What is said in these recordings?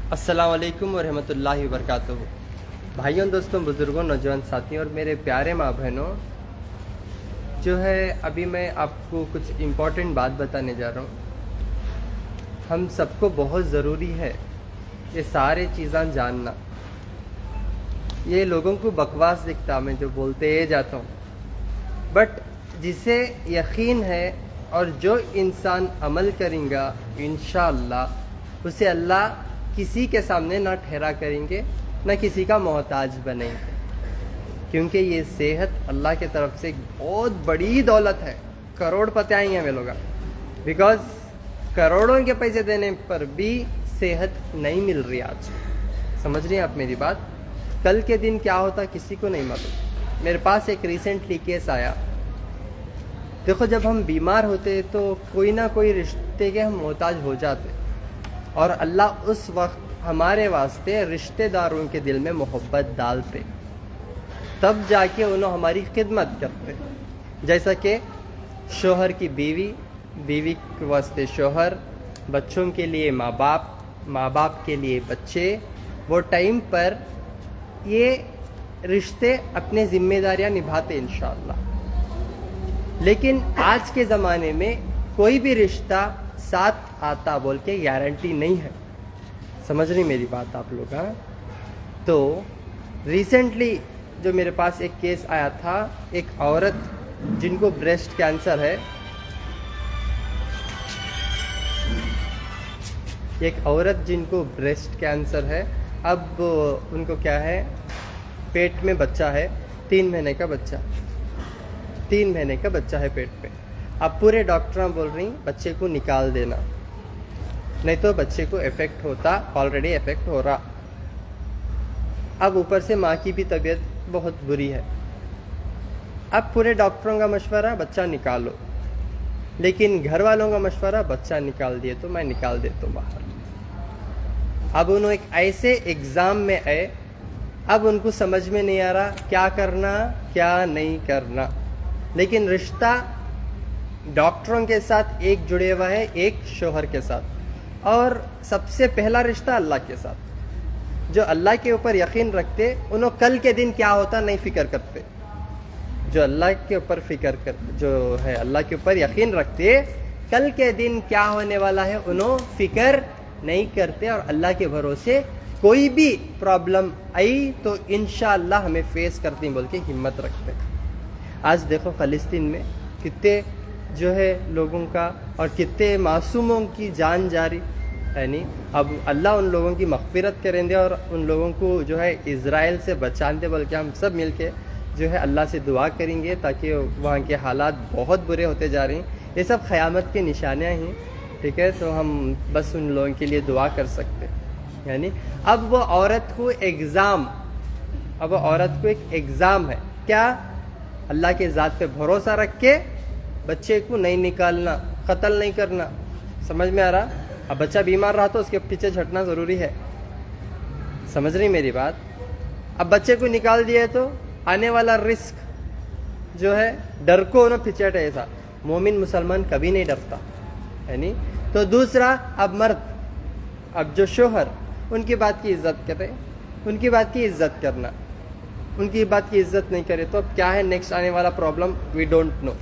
अस्सलाम वालेकुम वरहमतुल्लाहि वबरकातुहू। भाइयों, दोस्तों, बुज़ुर्गों, नौजवान साथियों और मेरे प्यारे माँ बहनों, जो है अभी मैं आपको कुछ इम्पोर्टेंट बात बताने जा रहा हूँ। हम सबको बहुत ज़रूरी है ये सारे चीज़ां जानना। ये लोगों को बकवास दिखता, मैं जो बोलते जाता हूँ, बट जिसे यकीन है और जो इंसान अमल करेगा इंशाअल्लाह उसे अल्लाह किसी के सामने ना ठहरा करेंगे, ना किसी का मोहताज बनेंगे, क्योंकि ये सेहत अल्लाह की तरफ से एक बहुत बड़ी दौलत है। करोड़पति आएंगे हमें लोग, बिकॉज करोड़ों के पैसे देने पर भी सेहत नहीं मिल रही आज। समझ रही हैं आप मेरी बात? कल के दिन क्या होता किसी को नहीं मालूम। मेरे पास एक रिसेंटली केस आया। देखो, जब हम बीमार होते तो कोई ना कोई रिश्ते के हम मोहताज हो जाते, और अल्लाह उस वक्त हमारे वास्ते रिश्तेदारों के दिल में मोहब्बत डालते, तब जाके उन्होंने हमारी खिदमत करते। जैसा कि शोहर की बीवी, बीवी के वास्ते शोहर, बच्चों के लिए माँ बाप, माँ बाप के लिए बच्चे। वो टाइम पर ये रिश्ते अपने जिम्मेदारियां निभाते इंशाअल्लाह। लेकिन आज के ज़माने में कोई भी रिश्ता साथ आता बोल के गारंटी नहीं है। समझ रही मेरी बात आप लोग? हाँ, तो रिसेंटली जो मेरे पास एक केस आया था, एक औरत जिनको ब्रेस्ट कैंसर है, एक औरत जिनको ब्रेस्ट कैंसर है। अब उनको क्या है, पेट में बच्चा है, 3 महीने का बच्चा, 3 महीने का बच्चा है पेट पे। अब पूरे डॉक्टर बोल रही बच्चे को निकाल देना, नहीं तो बच्चे को इफेक्ट होता, ऑलरेडी इफेक्ट हो रहा। अब ऊपर से माँ की भी तबीयत बहुत बुरी है। अब पूरे डॉक्टरों का मशवरा बच्चा निकालो, लेकिन घर वालों का मशवरा बच्चा निकाल दिए तो मैं निकाल देता हूँ बाहर। अब उन्होंने एक ऐसे एग्ज़ाम में आए, अब उनको समझ में नहीं आ रहा क्या करना क्या नहीं करना। लेकिन रिश्ता डॉक्टरों के साथ एक जुड़े हुआ है, एक शोहर के साथ, और सबसे पहला रिश्ता अल्लाह के साथ। जो अल्लाह के ऊपर यकीन रखते उन्होंने कल के दिन क्या होता नहीं फिक्र करते। जो अल्लाह के ऊपर जो है अल्लाह के ऊपर यकीन रखते, कल के दिन क्या होने वाला है उन्होंने फिक्र नहीं करते, और अल्लाह के भरोसे कोई भी प्रॉब्लम आई तो इंशाअल्लाह हमें फेस करती बोल के हिम्मत रखते। आज देखो फ़लस्तीन में कितने जो है लोगों का और कितने मासूमों की जान जारी है नहीं। अब अल्लाह उन लोगों की मग़फ़िरत करेंगे और उन लोगों को जो है इज़राइल से बचाने, बल्कि हम सब मिलके जो है अल्लाह से दुआ करेंगे, ताकि वहाँ के हालात बहुत बुरे होते जा रहे हैं। ये सब क़यामत की निशानियाँ हैं, ठीक है? तो हम बस उन लोगों के लिए दुआ कर सकते हैं। यानी अब वो औरत को एग्ज़ाम, अब वो औरत को एक एग्ज़ाम है क्या? अल्लाह के ज़ात पे भरोसा रख के बच्चे को नहीं निकालना, कत्ल नहीं करना। समझ में आ रहा? अब बच्चा बीमार रहा तो उसके पीछे छटना ज़रूरी है। समझ रही मेरी बात? अब बच्चे को निकाल दिए तो आने वाला रिस्क जो है, डर को ना पिछट है। ऐसा मोमिन मुसलमान कभी नहीं डरता है नहीं। तो दूसरा, अब मर्द, अब जो शोहर, उनकी बात की इज़्ज़त करे, उनकी बात की इज़्ज़त करना। उनकी बात की इज़्ज़त नहीं करे तो अब क्या है नेक्स्ट आने वाला प्रॉब्लम, वी डोंट नो।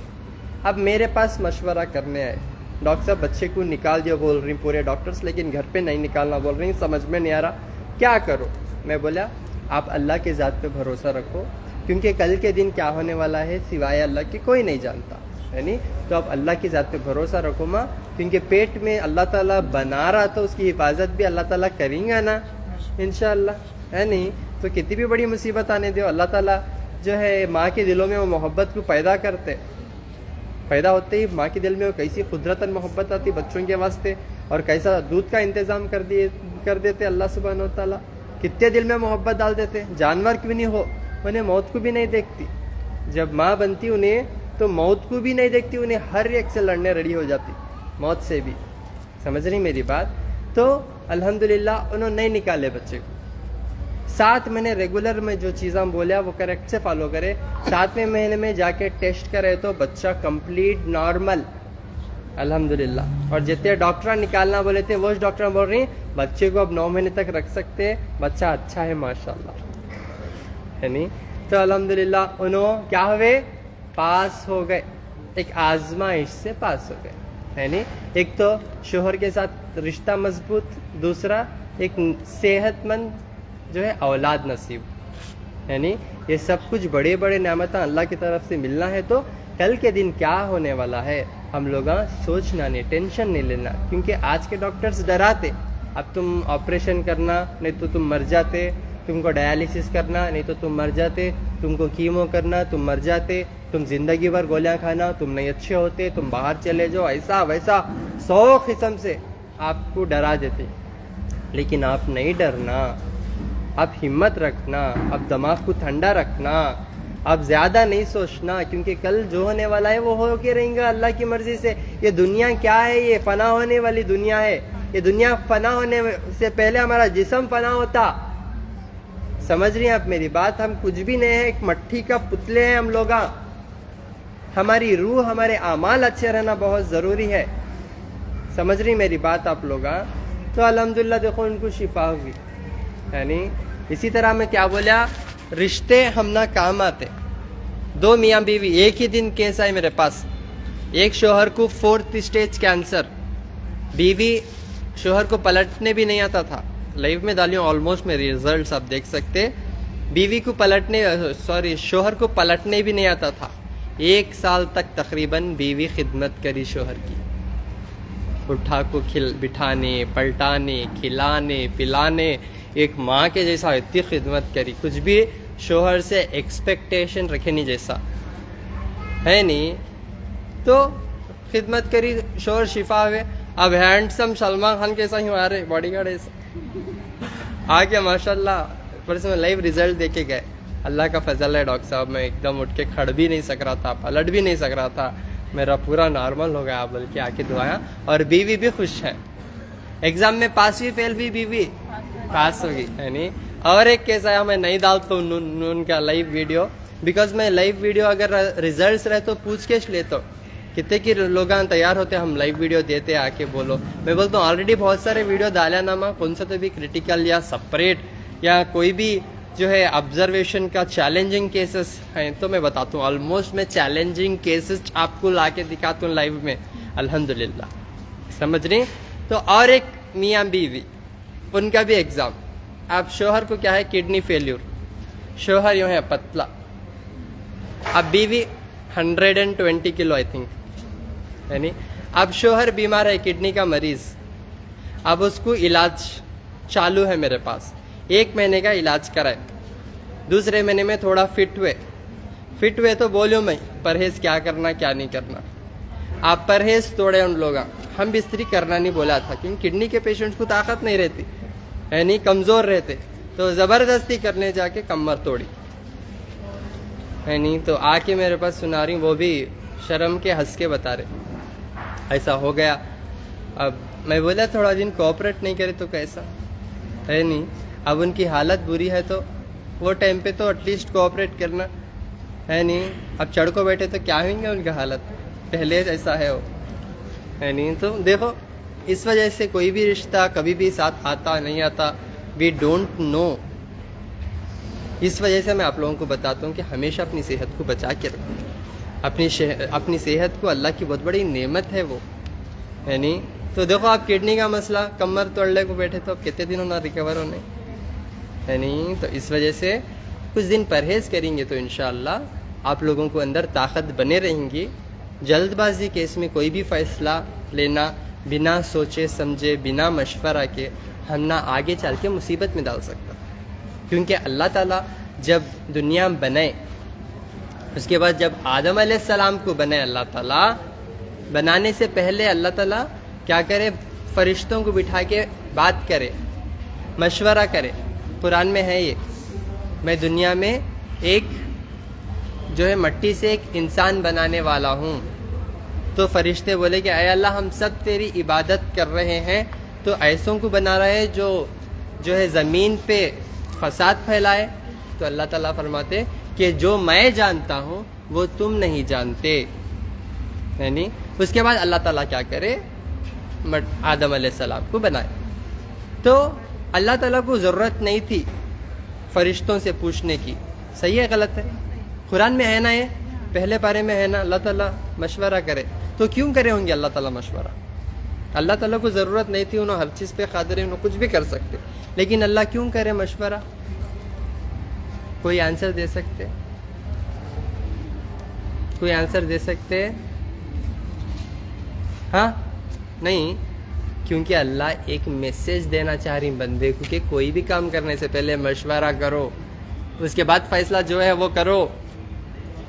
अब मेरे पास मशवरा करने आए, डॉक्टर साहब बच्चे को निकाल दिया बोल रही पूरे डॉक्टर्स, लेकिन घर पे नहीं निकालना बोल रही, समझ में नहीं आ रहा क्या करो। मैं बोला आप अल्लाह के ज़ात पे भरोसा रखो, क्योंकि कल के दिन क्या होने वाला है सिवाय अल्लाह के कोई नहीं जानता है नहीं। तो आप अल्लाह की ज़ात पे भरोसा रखो माँ, क्योंकि पेट में अल्लाह ताला बना रहा तो उसकी हिफाजत भी अल्लाह ताला करेंगे ना इंशाअल्लाह, है नहीं? तो कितनी भी बड़ी मुसीबत आने दो, अल्लाह ताला जो है माँ के दिलों में वो मोहब्बत को पैदा करते, पैदा होते ही माँ के दिल में वो कैसी कुदरतन मोहब्बत आती बच्चों के वास्ते, और कैसा दूध का इंतज़ाम कर देते अल्लाह सुब्हानहू व तआला। कितने दिल में मोहब्बत डाल देते। जानवर क्यों नहीं हो, उन्हें मौत को भी नहीं देखती। जब माँ बनती उन्हें तो मौत को भी नहीं देखती, उन्हें हर एक से लड़ने रेडी हो जाती, मौत से भी। समझ रही मेरी बात? तो अल्हम्दुलिल्लाह उन्होंने नहीं निकाले बच्चे को। 7 महीने रेगुलर में जो चीज़ें बोला वो करेक्ट से फॉलो करे। 7वें महीने में जाके टेस्ट करे तो बच्चा कंप्लीट नॉर्मल अल्हम्दुलिल्लाह। और जितने डॉक्टर निकालना बोले थे वो डॉक्टर बोल रही बच्चे को अब 9 महीने तक रख सकते हैं, बच्चा अच्छा है माशाल्लाह, है नहीं। तो अल्हम्दुलिल्लाह उन्होंने क्या हुए, पास हो गए, एक आजमाइश से पास हो गए, है नहीं। एक तो शोहर के साथ रिश्ता मजबूत, दूसरा एक सेहतमंद जो है औलाद नसीब, है नहीं। ये सब कुछ बड़े बड़े नेमत अल्लाह की तरफ से मिलना है। तो कल के दिन क्या होने वाला है हम लोग सोचना नहीं, टेंशन नहीं लेना, क्योंकि आज के डॉक्टर्स डराते, अब तुम ऑपरेशन करना नहीं तो तुम मर जाते, तुमको डायलिसिस करना नहीं तो तुम मर जाते, तुमको कीमो करना तुम मर जाते, तुम जिंदगी भर गोलियां खाना तुम नहीं अच्छे होते, तुम बाहर चले जाओ, ऐसा वैसा 100 किस्म से आपको डरा देते। लेकिन आप नहीं डरना, आप हिम्मत रखना, आप दिमाग को ठंडा रखना, आप ज्यादा नहीं सोचना, क्योंकि कल जो होने वाला है वो हो के रहेगा अल्लाह की मर्जी से। ये दुनिया क्या है, ये फना होने वाली दुनिया है। ये दुनिया फना होने से पहले हमारा जिस्म फना होता, समझ रही हैं आप मेरी बात। हम कुछ भी नहीं है, एक मट्टी का पुतले हैं हम लोग। हमारी रूह, हमारे आमाल अच्छे रहना बहुत जरूरी है, समझ रही मेरी बात आप लोग। तो अल्हम्दुलिल्लाह देखो उनको शिफा हुई, यानी इसी तरह मैं क्या बोला, रिश्ते हम ना काम आते। 2 मियाँ बीवी, एक ही दिन केस आए मेरे पास, एक शोहर को 4th स्टेज कैंसर, बीवी शोहर को पलटने भी नहीं आता था। लाइव में डालियों ऑलमोस्ट मेरे रिजल्ट्स आप देख सकते। बीवी को शोहर को पलटने भी नहीं आता था। 1 साल तक तकरीबन बीवी खिदमत करी शोहर की, उठा को बिठाने, पलटाने, खिलाने, पिलाने, एक माँ के जैसा इतनी खिदमत करी, कुछ भी शोहर से एक्सपेक्टेशन रखे नहीं जैसा, है नहीं। तो खिदमत करी, शोहर शिफा हुए। अब हैंडसम सलमान खान कैसा ही आ रहे, बॉडीगार्ड ऐसा आ गया माशाल्लाह। परसों में लाइव रिजल्ट देके गए, अल्लाह का फजल है डॉक्टर साहब। मैं एकदम उठ के खड़ भी नहीं सक रहा था, पलट भी नहीं सक रहा था, मेरा पूरा नॉर्मल हो गया बोल के आके दुआया। और बीवी भी खुश है, एग्जाम में पास हुई, फेल भी बीवी पास होगी, है नहीं। और एक केस आया, मैं नहीं डालता हूँ नून का लाइव वीडियो, बिकॉज मैं लाइव वीडियो अगर रिजल्ट्स रहे तो पूछ के लेता हूँ, कितने की लोग तैयार होते हम लाइव वीडियो देते आके बोलो। मैं बोलता हूँ ऑलरेडी बहुत सारे वीडियो डाला नामा, कौन सा तो भी क्रिटिकल या सेपरेट या कोई भी जो है ऑब्जर्वेशन का चैलेंजिंग केसेस हैं तो मैं बताता हूँ। ऑलमोस्ट मैं चैलेंजिंग केसेस आपको ला के दिखाता हूँ लाइव में, अल्हम्दुलिल्लाह, समझ रही। तो और एक मियाँ बीवी, उनका भी एग्जाम। अब शोहर को क्या है, किडनी फेल्यूर, शोहर यूँ है पतला, अब बीवी 120 किलो आई थिंक, है नहीं। अब शोहर बीमार है, किडनी का मरीज, अब उसको इलाज चालू है मेरे पास। 1 महीने का इलाज कराए, दूसरे महीने में थोड़ा फिट हुए तो बोलो मैं परहेज क्या करना क्या नहीं करना। आप परहेज तोड़े उन लोग, हम बिस्तरी करना नहीं बोला था, क्योंकि किडनी के पेशेंट्स को ताकत नहीं रहती, है नहीं, कमजोर रहते, तो जबरदस्ती करने जाके कमर तोड़ी, है नहीं। तो आके मेरे पास सुना रही, वो भी शर्म के हंस के बता रहे ऐसा हो गया। अब मैं बोला थोड़ा दिन कोऑपरेट नहीं करे तो कैसा, है नहीं। अब उनकी हालत बुरी है तो वो टाइम पे तो एटलीस्ट कोऑपरेट करना, है नहीं। अब चढ़ को बैठे तो क्या होंगे उनका हालत, पहले ऐसा है वो, है नहीं। तो देखो इस वजह से कोई भी रिश्ता कभी भी साथ आता नहीं आता, वी डोंट नो। इस वजह से मैं आप लोगों को बताता हूँ कि हमेशा अपनी सेहत को बचा के रखो। अपनी सेहत को अल्लाह की बहुत बड़ी नेमत है वो, है नहीं। तो देखो आप किडनी का मसला, कमर तोड़ने को बैठे तो अब कितने दिन होना रिकवर होने, है नहीं। तो इस वजह से कुछ दिन परहेज करेंगे तो इंशाअल्लाह आप लोगों को अंदर ताकत बने रहेंगी। जल्दबाजी केस में कोई भी फैसला लेना बिना सोचे समझे, बिना मशवरा के, हम ना आगे चल के मुसीबत में डाल सकता, क्योंकि अल्लाह ताला जब दुनिया बनाए, उसके बाद जब आदम अलैहिस्सलाम को बनाए, अल्लाह ताला बनाने से पहले अल्लाह ताला क्या करे, फरिश्तों को बिठा के बात करे, मशवरा करे। कुरान में है ये, मैं दुनिया में एक जो है मट्टी से एक इंसान बनाने वाला हूँ। तो फरिश्ते बोले कि अय अल्लाह, हम सब तेरी इबादत कर रहे हैं, तो ऐसों को बना रहे हैं जो है ज़मीन पे फसाद फैलाए। तो अल्लाह ताला फरमाते कि जो मैं जानता हूँ वो तुम नहीं जानते, यानी उसके बाद अल्लाह ताला क्या करे, आदम अलैहिस्सलाम को बनाए। तो अल्लाह ताला को ज़रूरत नहीं थी फरिश्तों से पूछने की, सही है गलत है? कुरान में है ना, ये पहले पारे में है ना, अल्लाह ताला मशवरा करे, तो क्यों करे होंगे अल्लाह ताला मशवरा? अल्लाह ताला को ज़रूरत नहीं थी, उन्होंने हर चीज़ पे कादिर है, उन्होंने कुछ भी कर सकते, लेकिन अल्लाह क्यों करे मशवरा? कोई आंसर दे सकते? कोई आंसर दे सकते? हाँ नहीं, क्योंकि अल्लाह एक मैसेज देना चाह रही बंदे को कि कोई भी काम करने से पहले मशवरा करो, उसके बाद फैसला जो है वो करो,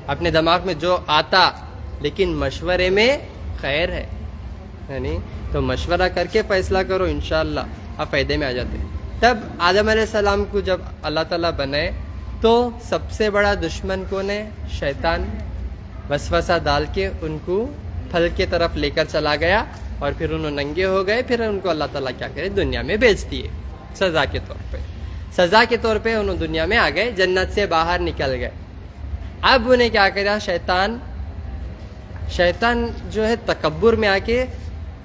अपने दिमाग में जो आता, लेकिन मशवरे में खैर है, यानी तो मशवरा करके फैसला करो, इंशाअल्लाह आप फ़ायदे में आ जाते। तब आदम अलैहिस्सलाम को जब अल्लाह ताला बनाए तो सबसे बड़ा दुश्मन कौन है? शैतान वसवसा डाल के उनको फल के तरफ लेकर चला गया और फिर उन्होंने नंगे हो गए। फिर उनको अल्लाह ताला क्या करे, दुनिया में भेज दिए सज़ा के तौर पे। सज़ा के तौर पे उन्होंने दुनिया में आ गए, जन्नत से बाहर निकल गए। अब उन्हें क्या करा, शैतान जो है तकब्बुर में आके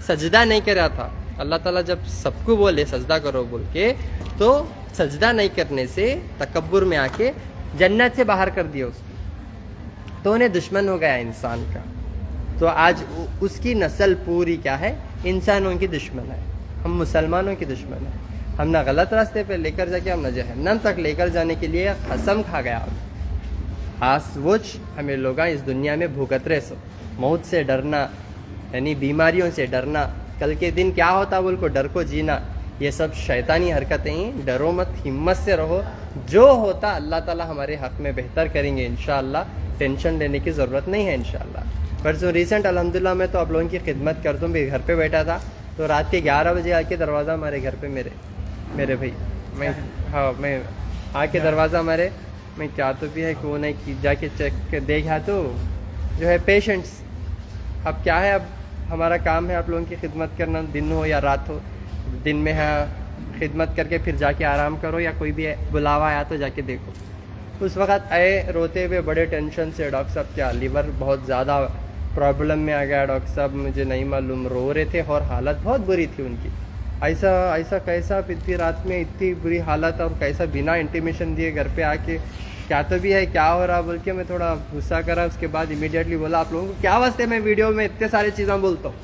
सजदा नहीं करा था। अल्लाह ताला जब सबको बोले सजदा करो बोल के, तो सजदा नहीं करने से तकब्बुर में आके जन्नत से बाहर कर दिया उसको, तो उन्हें दुश्मन हो गया इंसान का। तो आज उसकी नस्ल पूरी क्या है, इंसानों की दुश्मन है, हम मुसलमानों की दुश्मन है। हम ना गलत रास्ते पे लेकर जाके हम ना जहन्नम तक लेकर जाने के लिए कसम खा गया। आज वो हमें लोग इस दुनिया में भुगत रहे सो, मौत से डरना, यानी बीमारियों से डरना, कल के दिन क्या होता बोल को डर को जीना, ये सब शैतानी हरकतें ही। डरो मत, हिम्मत से रहो, जो होता अल्लाह ताला हमारे हक में बेहतर करेंगे इंशाअल्लाह, टेंशन लेने की ज़रूरत नहीं है इंशाअल्लाह। परसों रिसेंट अल्हम्दुलिल्लाह मैं तो आप लोगों की खिदमत करता हूँ, घर पे बैठा था, तो रात के 11 बजे आके दरवाज़ा हमारे घर पे मेरे भाई, मैं आके दरवाज़ा हमारे, मैं क्या तो भी है कौन है कि जाके चेक देखा तो जो है पेशेंट्स। अब क्या है, अब हमारा काम है आप लोगों की खिदमत करना, दिन हो या रात हो। दिन में है खिदमत करके फिर जाके आराम करो, या कोई भी बुलावा आया तो जाके देखो। उस वक़्त आए रोते हुए बड़े टेंशन से, डॉक्टर साहब क्या लीवर बहुत ज़्यादा प्रॉब्लम में आ गया डॉक्टर साहब, मुझे नहीं मालूम, रो रहे थे और हालत बहुत बुरी थी उनकी। ऐसा कैसा इतनी रात में इतनी बुरी हालत, और कैसा बिना इंटीमेशन दिए घर पे आके क्या तो भी है, क्या हो रहा बोल के मैं थोड़ा गुस्सा करा। उसके बाद इमीडिएटली बोला, आप लोगों को क्या वास्ते मैं वीडियो में इतने सारी चीज़ें बोलता हूँ,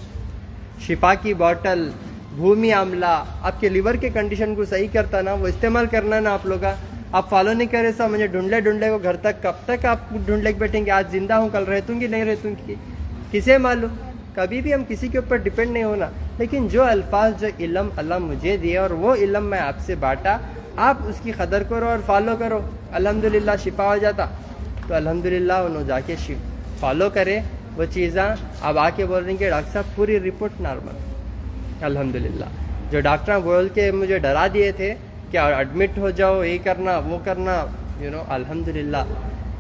शिफा की बॉटल, भूमि आमला, आपके लीवर के कंडीशन को सही करता ना, वो इस्तेमाल करना ना आप लोग का। आप फॉलो नहीं करे सब, मुझे ढूंढले को घर तक, कब तक आप ढूंढले के बैठेंगे? आज जिंदा हूँ, कल रहतूंगी नहीं रहतूंगी, किसे मालूम। कभी भी हम किसी के ऊपर डिपेंड नहीं होना, लेकिन जो अल्फाज, जो इल्म अल्लाह मुझे दिए और वो इल्म मैं आपसे बांटा, आप उसकी कदर करो और फॉलो करो, अल्हम्दुलिल्लाह शिफा हो जाता। तो अल्हम्दुलिल्लाह उन्होंने जाके फॉलो करे वो चीज़ें। अब आके बोल रही कि डॉक्टर साहब पूरी रिपोर्ट नॉर्मल, अल्हम्दुलिल्लाह। जो डॉक्टर बोल के मुझे डरा दिए थे कि एडमिट हो जाओ, ये करना वो करना, अल्हम्दुलिल्लाह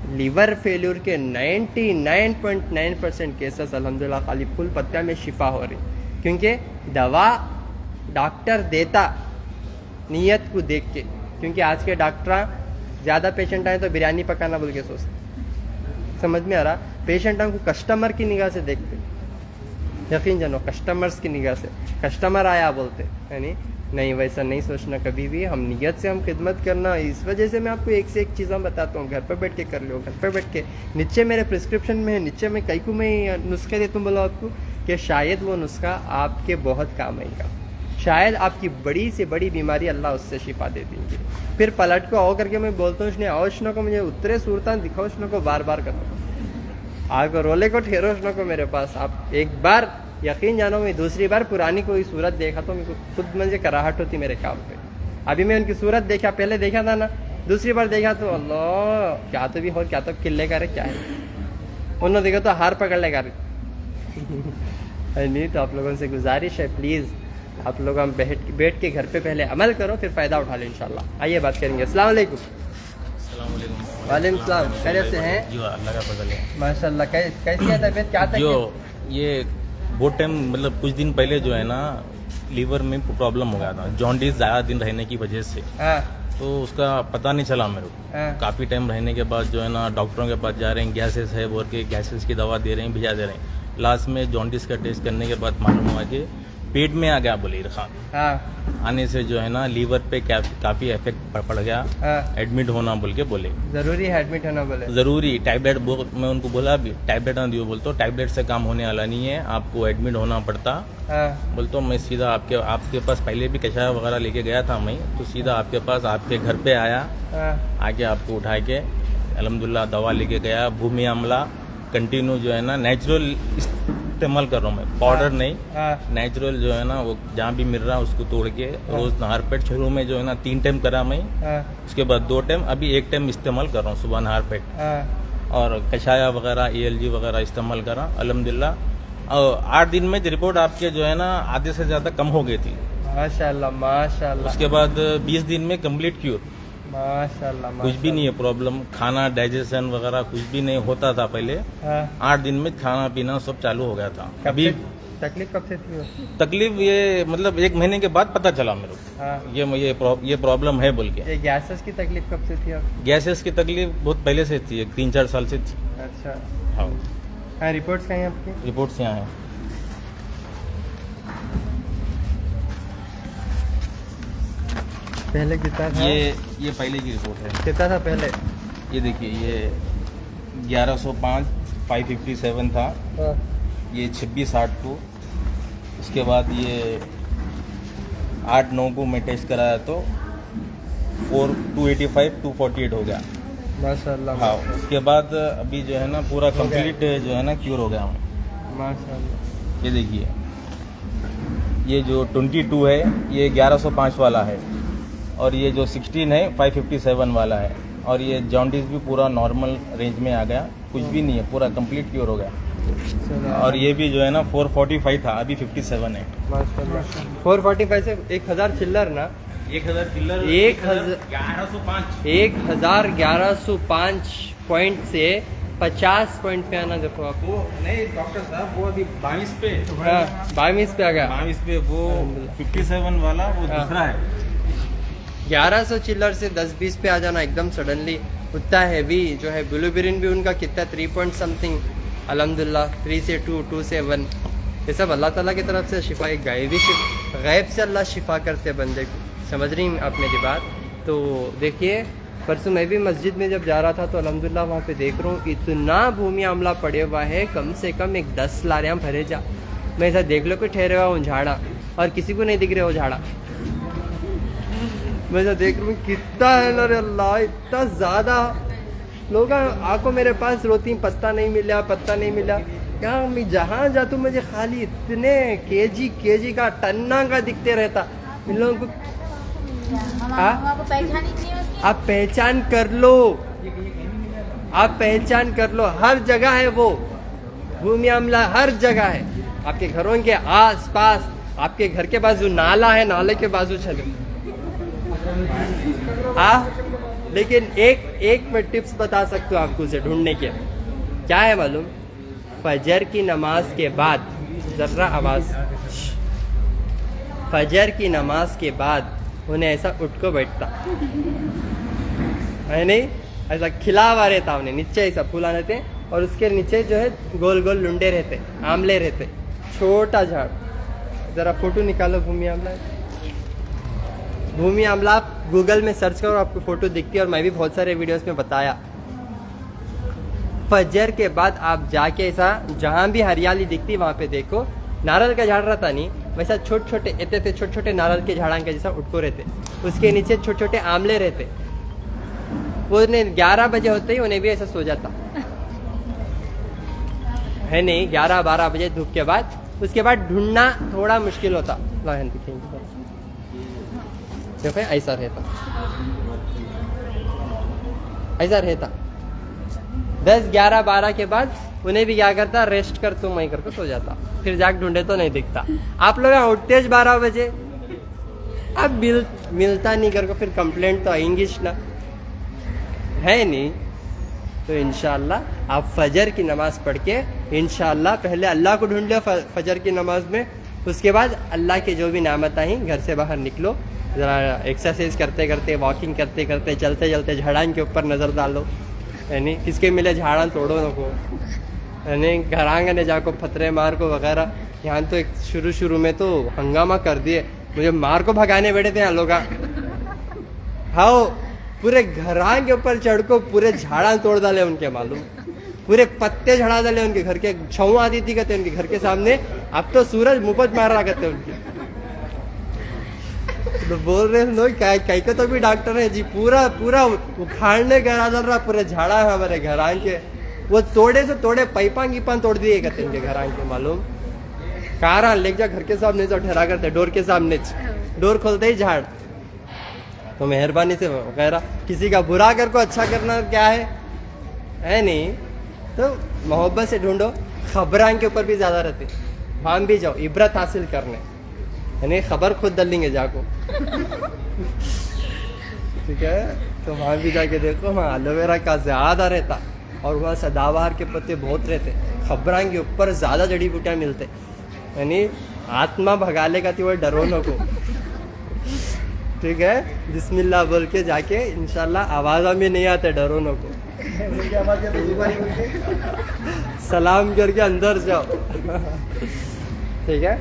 लीवर फेल्यूर के 99.9% केसेस अल्हम्दुलिल्लाह खाली फूल पत्तिया में शिफा हो रही, क्योंकि दवा डॉक्टर देता नीयत को देख के। क्योंकि आज के डॉक्टर ज़्यादा पेशेंट आए तो बिरयानी पकाना बोल के सोचते, समझ में आ रहा? पेशेंटों को कस्टमर की निगाह से देखते, यकीन जानो कस्टमर्स की निगाह से, कस्टमर आया बोलते, यानी नहीं, वैसा नहीं सोचना कभी भी। हम नियत से हम खिदमत करना। इस वजह से मैं आपको एक से एक चीज़ें बताता हूँ, घर पर बैठ के कर लो, घर पर बैठ के। नीचे मेरे प्रिस्क्रिप्शन में है, नीचे में कई को मैं नुस्खे देता हूँ, बोला आपको कि शायद वो नुस्खा आपके बहुत काम आएगा, शायद आपकी बड़ी से बड़ी बीमारी अल्लाह उससे शिफा दे देंगे। फिर पलट को आओ करके मैं बोलता हूँ, उसने आओशनों को मुझे उतरे सूरता दिखाओ, उसनों को बार बार करो, आगे रोले को ठहरो उसनों को मेरे पास। आप एक बार यकीन जानो, मैं दूसरी बार पुरानी कोई सूरत देखा तो मेरे को खुद मुझे कराहट होती मेरे काम पे। अभी मैं उनकी सूरत देखा, पहले देखा था ना, दूसरी बार देखा तो अल्लाह क्या तो भी हो, क्या तो किले का रे, क्या है उन्होंने देखा तो हार पकड़ लेगा नहीं। तो आप लोगों से गुजारिश है, प्लीज़ आप लोग हम बैठ के घर पे पहले अमल करो, फिर फ़ायदा उठा लो इंशाल्लाह। आइए बात करेंगे। अस्सलाम वालेकुम। वालेकुम सलाम। कैसे से हैं? जो अल्लाह का फजल है माशाल्लाह। कैसी है तबीयत, क्या था? जो ये बहुत टाइम, मतलब कुछ दिन पहले जो है ना, लीवर में प्रॉब्लम हो गया था, जॉन्डिस ज़्यादा दिन रहने की वजह से। तो उसका पता नहीं चला मेरे को। काफ़ी टाइम रहने के बाद जो है ना, डॉक्टरों के पास जा रहे हैं, गैसेस है बोल के गैसेस की दवा दे रहे हैं, भिजा दे रहे हैं, लास्ट में जॉन्डिस का टेस्ट करने के बाद मालूम हुआ कि पेट में आ गया बोले इरफान। हाँ आने से जो है ना लीवर पे काफ़ी इफेक्ट पड़ गया। हाँ, एडमिट होना बोल के बोले। जरूरी है एडमिट होना बोले। ज़रूरी टैबलेट मैं उनको बोला भी टैबलेट ना दियो, बोलते टैबलेट से काम होने वाला नहीं है, आपको एडमिट होना पड़ता। हाँ बोलते मैं सीधा आपके पास पहले भी कषाय वगैरह लेके गया था मैं, तो सीधा आपके पास आपके घर पे आया, हाँ आके आपको उठा के अल्हम्दुलिल्लाह दवा लेके गया। भूमि आमला कंटिन्यू जो है ना नेचुरल इस्तेमाल कर रहा हूँ मैं, पाउडर नहीं, हाँ नेचुरल जो है ना वो जहाँ भी मिल रहा है उसको तोड़ के रोज नहर पेट। शुरू में जो है ना 3 टाइम करा मैं, हाँ उसके बाद 2 टाइम, अभी 1 टाइम इस्तेमाल कर रहा हूँ सुबह नहर पेट। हाँ और कषाया वगैरह ELG वगैरह इस्तेमाल करा अल्हम्दुलिल्लाह। और 8 दिन में रिपोर्ट आपके जो है ना आधे से ज़्यादा कम हो गई थी। माशाल्लाह माशाल्लाह उसके बाद 20 दिन में कंप्लीट क्यूर, माशाल्लाह कुछ भी नहीं है प्रॉब्लम, खाना डाइजेशन वगैरह कुछ भी नहीं होता था पहले। हाँ 8 दिन में खाना पीना सब चालू हो गया था। कब अभी से तकलीफ कब से थी वो? तकलीफ ये मतलब 1 महीने के बाद पता चला मेरे को हाँ ये प्रॉब्लम है बोल के। ये गैसेस की तकलीफ कब से थी अब? गैसेस की तकलीफ बहुत पहले से थी, 3-4 साल से थी। अच्छा हाँ हाँ रिपोर्ट्स कहीं आपकी? रिपोर्ट्स यहाँ है। पहले कितना था? ये पहले की रिपोर्ट है। कितना था पहले? ये देखिए ये 1105 557 था, हाँ ये 26-8 को। उसके बाद ये 8-9 को मैं टेस्ट कराया तो 285 248 हो गया। माशाल्लाह हाँ उसके बाद अभी जो है ना पूरा हो गया। कंप्लीट जो है ना क्यूर हो गया हूँ। माशाल्लाह। ये देखिए ये जो 22 है ये 1105 वाला है, और ये जो 16 है 557 वाला है, और ये जॉन्डिस भी पूरा नॉर्मल रेंज में आ गया, कुछ भी नहीं है, पूरा कंप्लीट क्योर हो गया। चलो और ये भी जो है ना 445 था, अभी 57 है। माशाल्लाह 445 से 1000 चिल्लर ना? 1000 चिल्लर 1105 1105 पॉइंट से 50 पॉइंट पे आना। देखो आप वो नहीं डॉक्टर साहब, वो अभी 22 पे 22 पे आ गया। 22 पे वो 57 वाला वो हाँ। दूसरा है। 1100 चिल्लर से 10-20 पे आ जाना एकदम सडनली, उतना हैवी जो है। बिलिरुबिन भी उनका कितना 3 पॉइंट समथिंग, अल्हम्दुलिल्लाह 3 से 2 से 1। ये सब अल्लाह ताला की तरफ से शिफा, एक गैब से अल्लाह शिफा करते बंदे को। समझ रही हैं आप मेरी बात? तो देखिए परसों मैं भी मस्जिद में जब जा रहा था तो अल्हम्दुलिल्लाह वहाँ पे देख रहा हूँ इतना भूमि आमला पड़े हुआ है, कम से कम एक 10 लारियाँ भरे जा। मैं ऐसा देख लो कोई ठहरे हुआ हूँ झाड़ा, और किसी को नहीं दिख रहे हो झाड़ा। मैं ऐसा देख रहा हूँ कितना है ना रे अल्लाह, इतना ज़्यादा लोग आंखों मेरे पास रोती, पत्ता नहीं मिला पत्ता नहीं मिला। क्या मैं जहाँ जाता हूँ मुझे खाली इतने केजी का टन्ना का दिखते रहता इन लोगों को। आपको पहचान ही नहीं होती। आप पहचान कर लो, आप पहचान कर लो, हर जगह है वो भूमि आमला, हर जगह है। आपके घरों के आस पास, आपके घर के बाजू नाला है, नाले के बाजू चलो। लेकिन एक मैं टिप्स बता सकता हूँ आपको उसे ढूंढने के। क्या है मालूम? फजर की नमाज के बाद, जर्रा आवाज, फजर की नमाज के बाद उन्हें ऐसा उठ को बैठता है, नहीं ऐसा खिला हुआ रहता, उन्हें नीचे ऐसा फूला रहते, और उसके नीचे जो है गोल गोल लुंडे रहते, आमले रहते, छोटा झाड़। जरा फोटो निकालो भूमि आमला। भूमि आमला आप गूगल में सर्च करो, आपको फोटो दिखती है, और मैं भी बहुत सारे वीडियोस में बताया। फजर के बाद आप जाके ऐसा जहाँ भी हरियाली दिखती वहाँ पे देखो, नारियल का झाड़ रहता नहीं वैसा छोटे छोटे ऐसे थे, छोटे छोटे नारियल के झाड़ा के जैसा उठको रहते, उसके नीचे छोटे छोटे आमले रहते। वो 11 बजे होते ही उन्हें भी ऐसा सो जाता है, नहीं 11-12 बजे धूप के बाद। उसके बाद ढूंढना थोड़ा मुश्किल होता। देखो ऐसा रहता, ऐसा रहता। 10, 11, 12 के बाद उन्हें भी क्या करता, रेस्ट कर तुम वहीं करके सो जाता, फिर जाग ढूंढे तो नहीं दिखता। आप लोग यहाँ उठते 12 बजे, अब मिलता नहीं करके, फिर कंप्लेंट तो आएंगी ना, है नहीं? तो इंशाल्लाह आप फजर की नमाज पढ़ के इंशाल्लाह पहले अल्लाह को ढूंढ लो फजर की नमाज में, उसके बाद अल्लाह के जो भी नामत आई घर से बाहर निकलो, ज़रा एक्सरसाइज करते करते, वॉकिंग करते करते, चलते चलते झाड़ान के ऊपर नज़र डालो, यानी किसके मिले झाड़ा तोड़ो नको, यानी घर आंगने जाको फतरे मार को वगैरह। यहाँ तो एक शुरू में तो हंगामा कर दिए, मुझे मार को भगाने बैठे थे यहाँ लोग। हाँ पूरे घरां के ऊपर चढ़ को पूरे झाड़ा तोड़ डाले उनके, मालूम पूरे पत्ते झड़ा डाले उनके घर के। छऊ आती थी कहते उनके घर के सामने, अब तो सूरज मुपत मार रहा कहते उनके। तो बोल रहे नो कहीं को तो भी डॉक्टर है जी, पूरा पूरा उखाड़ने करा डाल रहा, पूरे झाड़ा है हमारे घरां के। वो तोड़े से तोड़े पैपां गिपां तोड़ दिए कहते उनके घरां के, मालूम। कारा ले जा घर के सामने से ठहरा करते, डोर के सामने, डोर खोलते ही झाड़। तो मेहरबानी से वगैरह किसी का बुरा कर को अच्छा करना क्या है नहीं। तो मोहब्बत से ढूंढो, खबरां के ऊपर भी ज्यादा रहते, वहां भी जाओ इबरत हासिल करने, यानी खबर खुद डालेंगे जाको। ठीक है, तो वहां भी जाके देखो, वहाँ एलोवेरा का ज्यादा रहता और वहाँ सदाबहार के पत्ते बहुत रहते। खबरां के ऊपर ज्यादा जड़ी बूटियां मिलते, यानी आत्मा भगा लेगा तो वो डरो न को। ठीक है, बिस्मिल्लाह बोल के जाके इंशाल्लाह आवाज़ में नहीं आते, डरो न को। सलाम करके अंदर जाओ। ठीक है,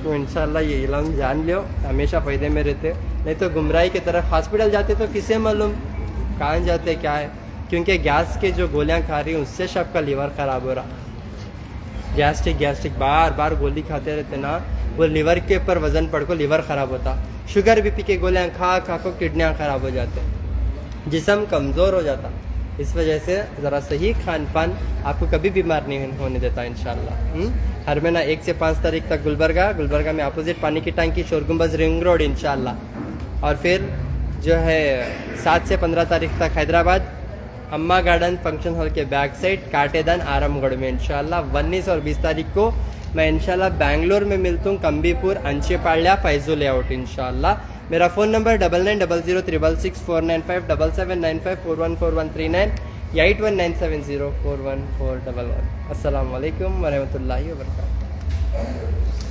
तो इंशाल्लाह ये इल्म जान लियो, हमेशा फ़ायदे में रहते। नहीं तो गुमराही की तरफ हॉस्पिटल जाते तो किसे मालूम कहाँ जाते क्या है, क्योंकि गैस के जो गोलियाँ खा रही हैं उससे सबका लीवर ख़राब हो रहा। गैस्ट्रिक बार बार गोली खाते रहते ना, वो लीवर के ऊपर वजन पड़ को लीवर ख़राब होता। शुगर बीपी के गोलियाँ खा खा को किडनियाँ ख़राब हो जाते, जिस्म कमज़ोर हो जाता। इस वजह से ज़रा सही खान पान आपको कभी बीमार नहीं होने देता इंशाल्लाह। हर महीना 1 से 5 तारीख तक गुलबर्गा में अपोजिट पानी की टंकी, शोर गुंबज, रिंग रोड इंशाल्लाह। और फिर जो है 7 से 15 तारीख तक हैदराबाद, अम्मा गार्डन फंक्शन हॉल के बैक साइड, काटेदान, आरामगढ़ में इंशाल्लाह। 19 और 20 तारीख को मैं इंशाल्लाह बैंगलोर में मिलता हूँ, कंबीपुर, अंशेपाल्या, फैजू लेआउट इंशाल्लाह। मेरा फ़ोन नंबर 9900666495 7795414139 8197041411। अस्सलाम वालेकुम वरहमतुल्लाहि वबरकातुहू।